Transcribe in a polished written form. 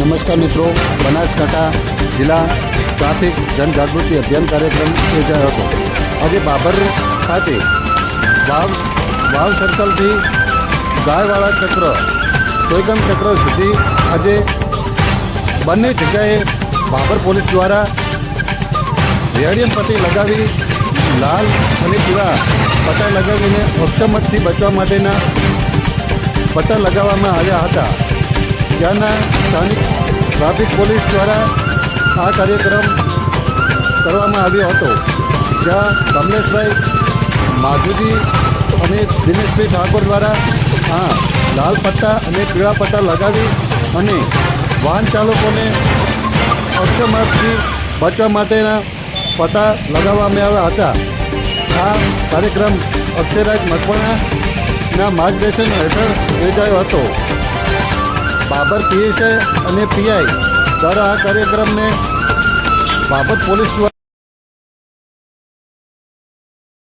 નમસ્કાર મિત્રો, બનાસકાંઠા જિલ્લા ટ્રાફિક જનજાગૃતિ અભિયાન કાર્યક્રમ યોજાયો હતો. આજે બાબર ખાતે વાવ સર્કલથી ગાયવાળા ચક્ર સોયગામ ચક્ર સુધી આજે બંને જગ્યાએ બાબર પોલીસ દ્વારા રેડિયમ પટ્ટી લગાવી લાલ અને પીળા પટ્ટા લગાવીને અક્ષમતથી બચવા માટેના પટ્ટા લગાવવામાં આવ્યા હતા. ત્યાંના સ્થાનિક ટ્રાફિક પોલીસ દ્વારા આ કાર્યક્રમ કરવામાં આવ્યો હતો, જ્યાં કમલેશભાઈ માધુજી અને દિનેશભાઈ ઠાકોર દ્વારા લાલ પટ્ટા અને પીળા પટ્ટા લગાવી અને વાહન ચાલકોને અક્ષમતથી બચવા માટેના પટ્ટા લગાવવામાં આવ્યા હતા. આ કાર્યક્રમ અક્ષયરાજ મકવાણાના માર્ગદર્શન હેઠળ યોજાયો હતો. બાબર પીએસઆઈ અને પીઆઈ દ્વારા આ કાર્યક્રમને બાબર પોલીસ દ્વારા